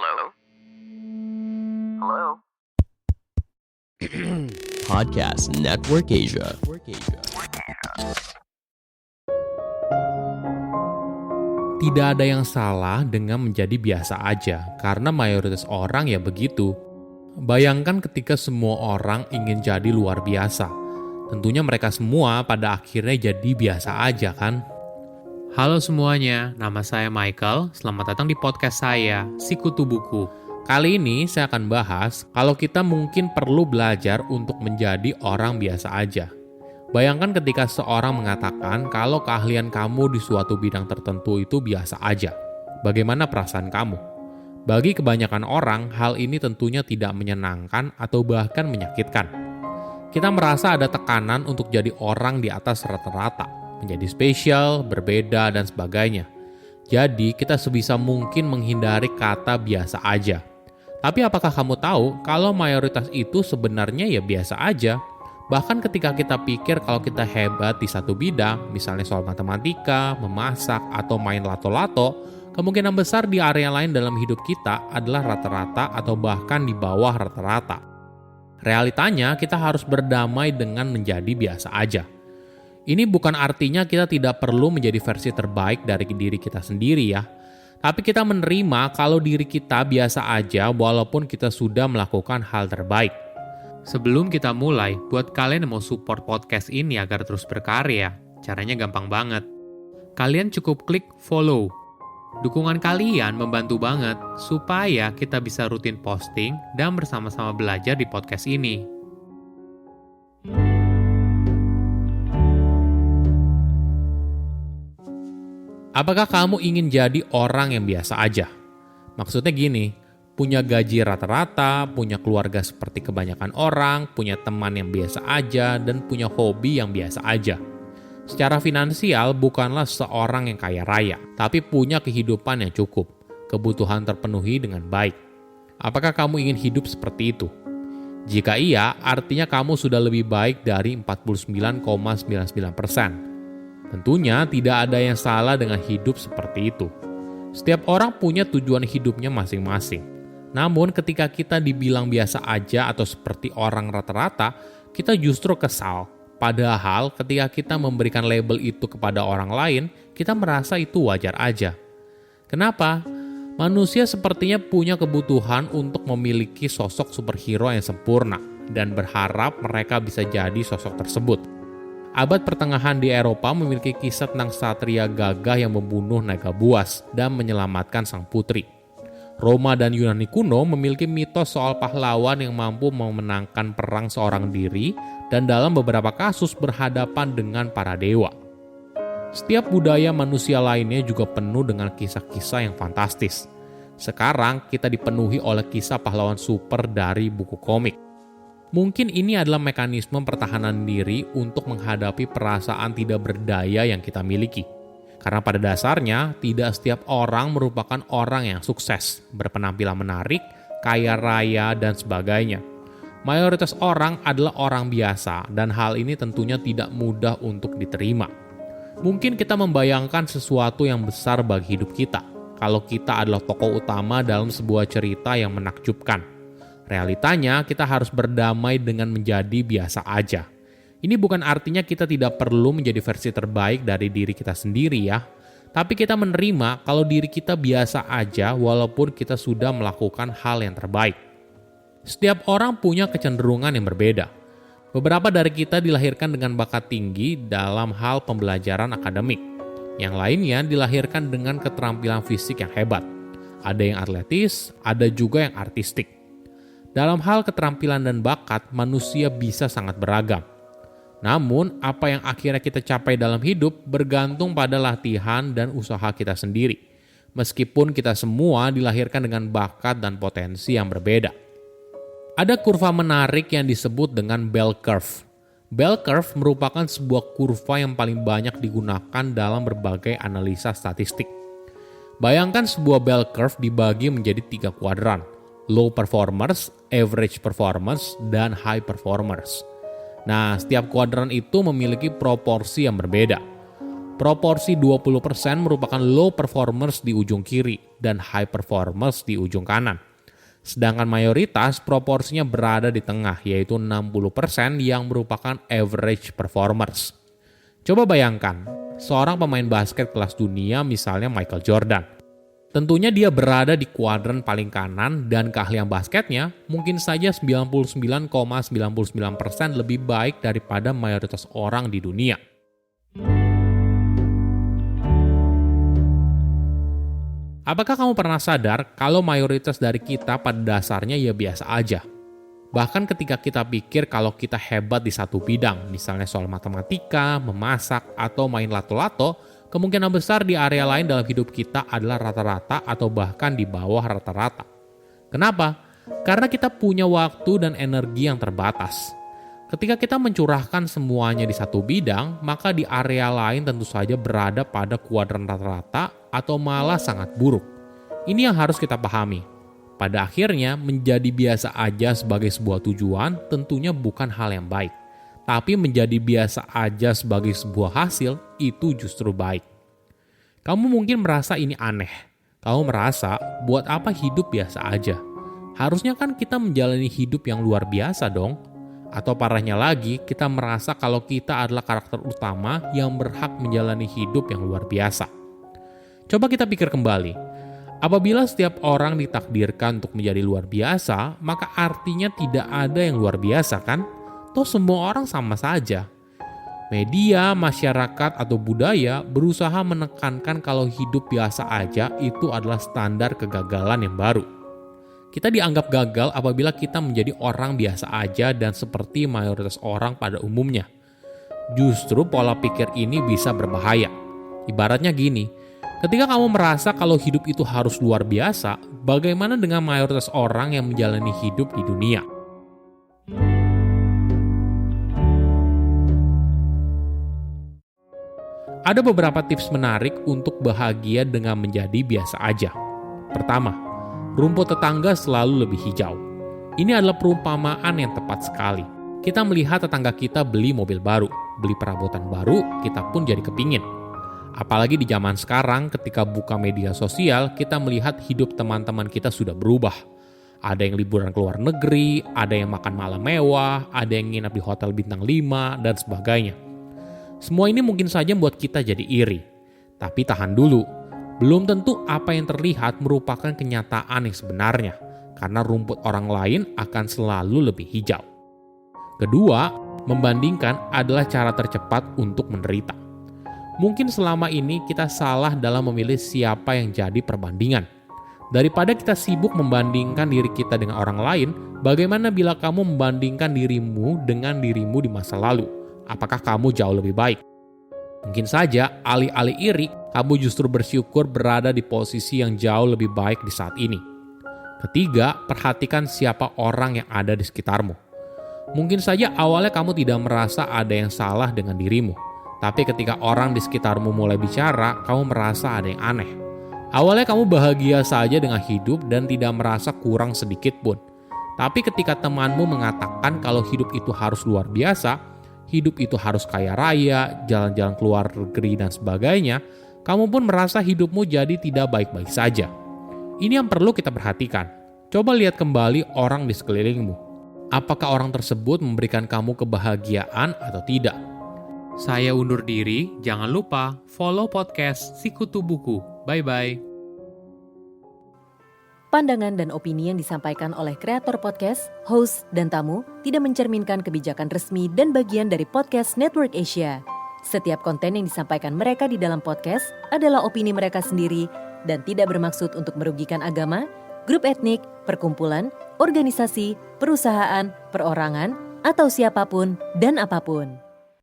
Hello? Hello? Podcast Network Asia. Tidak ada yang salah dengan menjadi biasa aja, karena mayoritas orang ya begitu. Bayangkan ketika semua orang ingin jadi luar biasa. Tentunya mereka semua pada akhirnya jadi biasa aja kan? Halo semuanya, nama saya Michael. Selamat datang di podcast saya, Sikutu Buku. Kali ini saya akan bahas kalau kita mungkin perlu belajar untuk menjadi orang biasa aja. Bayangkan ketika seorang mengatakan kalau keahlian kamu di suatu bidang tertentu itu biasa aja. Bagaimana perasaan kamu? Bagi kebanyakan orang, hal ini tentunya tidak menyenangkan atau bahkan menyakitkan. Kita merasa ada tekanan untuk jadi orang di atas rata-rata, menjadi spesial, berbeda, dan sebagainya. Jadi, kita sebisa mungkin menghindari kata biasa aja. Tapi apakah kamu tahu kalau mayoritas itu sebenarnya ya biasa aja? Bahkan ketika kita pikir kalau kita hebat di satu bidang, misalnya soal matematika, memasak, atau main lato-lato, kemungkinan besar di area lain dalam hidup kita adalah rata-rata atau bahkan di bawah rata-rata. Realitanya, kita harus berdamai dengan menjadi biasa aja. Ini bukan artinya kita tidak perlu menjadi versi terbaik dari diri kita sendiri ya. Tapi kita menerima kalau diri kita biasa aja walaupun kita sudah melakukan hal terbaik. Sebelum kita mulai, buat kalian yang mau support podcast ini agar terus berkarya, caranya gampang banget. Kalian cukup klik follow. Dukungan kalian membantu banget supaya kita bisa rutin posting dan bersama-sama belajar di podcast ini. Apakah kamu ingin jadi orang yang biasa aja? Maksudnya gini, punya gaji rata-rata, punya keluarga seperti kebanyakan orang, punya teman yang biasa aja, dan punya hobi yang biasa aja. Secara finansial bukanlah seorang yang kaya raya, tapi punya kehidupan yang cukup, kebutuhan terpenuhi dengan baik. Apakah kamu ingin hidup seperti itu? Jika iya, artinya kamu sudah lebih baik dari 49,99%. Tentunya tidak ada yang salah dengan hidup seperti itu. Setiap orang punya tujuan hidupnya masing-masing. Namun ketika kita dibilang biasa aja atau seperti orang rata-rata, kita justru kesal. Padahal ketika kita memberikan label itu kepada orang lain, kita merasa itu wajar aja. Kenapa? Manusia sepertinya punya kebutuhan untuk memiliki sosok superhero yang sempurna dan berharap mereka bisa jadi sosok tersebut. Abad pertengahan di Eropa memiliki kisah tentang satria gagah yang membunuh naga buas dan menyelamatkan sang putri. Roma dan Yunani kuno memiliki mitos soal pahlawan yang mampu memenangkan perang seorang diri dan dalam beberapa kasus berhadapan dengan para dewa. Setiap budaya manusia lainnya juga penuh dengan kisah-kisah yang fantastis. Sekarang kita dipenuhi oleh kisah pahlawan super dari buku komik. Mungkin ini adalah mekanisme pertahanan diri untuk menghadapi perasaan tidak berdaya yang kita miliki. Karena pada dasarnya, tidak setiap orang merupakan orang yang sukses, berpenampilan menarik, kaya raya, dan sebagainya. Mayoritas orang adalah orang biasa, dan hal ini tentunya tidak mudah untuk diterima. Mungkin kita membayangkan sesuatu yang besar bagi hidup kita, kalau kita adalah tokoh utama dalam sebuah cerita yang menakjubkan. Realitanya, kita harus berdamai dengan menjadi biasa aja. Ini bukan artinya kita tidak perlu menjadi versi terbaik dari diri kita sendiri ya. Tapi kita menerima kalau diri kita biasa aja walaupun kita sudah melakukan hal yang terbaik. Setiap orang punya kecenderungan yang berbeda. Beberapa dari kita dilahirkan dengan bakat tinggi dalam hal pembelajaran akademik. Yang lainnya dilahirkan dengan keterampilan fisik yang hebat. Ada yang atletis, ada juga yang artistik. Dalam hal keterampilan dan bakat, manusia bisa sangat beragam. Namun, apa yang akhirnya kita capai dalam hidup bergantung pada latihan dan usaha kita sendiri. Meskipun kita semua dilahirkan dengan bakat dan potensi yang berbeda. Ada kurva menarik yang disebut dengan bell curve. Bell curve merupakan sebuah kurva yang paling banyak digunakan dalam berbagai analisa statistik. Bayangkan sebuah bell curve dibagi menjadi 3 kuadran. Low performers, average performers, dan high performers. Nah, setiap kuadran itu memiliki proporsi yang berbeda. Proporsi 20% merupakan low performers di ujung kiri dan high performers di ujung kanan. Sedangkan mayoritas proporsinya berada di tengah, yaitu 60% yang merupakan average performers. Coba bayangkan, seorang pemain basket kelas dunia misalnya Michael Jordan. Tentunya dia berada di kuadran paling kanan dan keahlian basketnya mungkin saja 99,99% lebih baik daripada mayoritas orang di dunia. Apakah kamu pernah sadar kalau mayoritas dari kita pada dasarnya ya biasa aja? Bahkan ketika kita pikir kalau kita hebat di satu bidang, misalnya soal matematika, memasak, atau main lato-lato, kemungkinan besar di area lain dalam hidup kita adalah rata-rata atau bahkan di bawah rata-rata. Kenapa? Karena kita punya waktu dan energi yang terbatas. Ketika kita mencurahkan semuanya di satu bidang, maka di area lain tentu saja berada pada kuadran rata-rata atau malah sangat buruk. Ini yang harus kita pahami. Pada akhirnya, menjadi biasa aja sebagai sebuah tujuan tentunya bukan hal yang baik. Tapi menjadi biasa aja sebagai sebuah hasil itu justru baik. Kamu mungkin merasa ini aneh. Kamu merasa, buat apa hidup biasa aja? Harusnya kan kita menjalani hidup yang luar biasa dong. Atau parahnya lagi, kita merasa kalau kita adalah karakter utama yang berhak menjalani hidup yang luar biasa. Coba kita pikir kembali. Apabila setiap orang ditakdirkan untuk menjadi luar biasa, maka artinya tidak ada yang luar biasa kan? Toh semua orang sama saja. Media, masyarakat, atau budaya berusaha menekankan kalau hidup biasa aja itu adalah standar kegagalan yang baru. Kita dianggap gagal apabila kita menjadi orang biasa aja dan seperti mayoritas orang pada umumnya. Justru pola pikir ini bisa berbahaya. Ibaratnya gini, ketika kamu merasa kalau hidup itu harus luar biasa, bagaimana dengan mayoritas orang yang menjalani hidup di dunia? Ada beberapa tips menarik untuk bahagia dengan menjadi biasa aja. Pertama, rumput tetangga selalu lebih hijau. Ini adalah perumpamaan yang tepat sekali. Kita melihat tetangga kita beli mobil baru, beli perabotan baru, kita pun jadi kepingin. Apalagi di zaman sekarang ketika buka media sosial, kita melihat hidup teman-teman kita sudah berubah. Ada yang liburan ke luar negeri, ada yang makan malam mewah, ada yang nginap di hotel bintang 5, dan sebagainya. Semua ini mungkin saja membuat kita jadi iri. Tapi tahan dulu. Belum tentu apa yang terlihat merupakan kenyataan yang sebenarnya, karena rumput orang lain akan selalu lebih hijau. Kedua, membandingkan adalah cara tercepat untuk menderita. Mungkin selama ini kita salah dalam memilih siapa yang jadi perbandingan. Daripada kita sibuk membandingkan diri kita dengan orang lain, bagaimana bila kamu membandingkan dirimu dengan dirimu di masa lalu? Apakah kamu jauh lebih baik? Mungkin saja, alih-alih iri, kamu justru bersyukur berada di posisi yang jauh lebih baik di saat ini. Ketiga, perhatikan siapa orang yang ada di sekitarmu. Mungkin saja awalnya kamu tidak merasa ada yang salah dengan dirimu. Tapi ketika orang di sekitarmu mulai bicara, kamu merasa ada yang aneh. Awalnya kamu bahagia saja dengan hidup dan tidak merasa kurang sedikit pun. Tapi ketika temanmu mengatakan kalau hidup itu harus luar biasa, hidup itu harus kaya raya, jalan-jalan ke luar negeri dan sebagainya, kamu pun merasa hidupmu jadi tidak baik-baik saja. Ini yang perlu kita perhatikan. Coba lihat kembali orang di sekelilingmu. Apakah orang tersebut memberikan kamu kebahagiaan atau tidak? Saya undur diri, jangan lupa follow podcast Sikutu Buku. Bye-bye. Pandangan dan opini yang disampaikan oleh kreator podcast, host, dan tamu tidak mencerminkan kebijakan resmi dan bagian dari podcast Network Asia. Setiap konten yang disampaikan mereka di dalam podcast adalah opini mereka sendiri dan tidak bermaksud untuk merugikan agama, grup etnik, perkumpulan, organisasi, perusahaan, perorangan, atau siapapun dan apapun.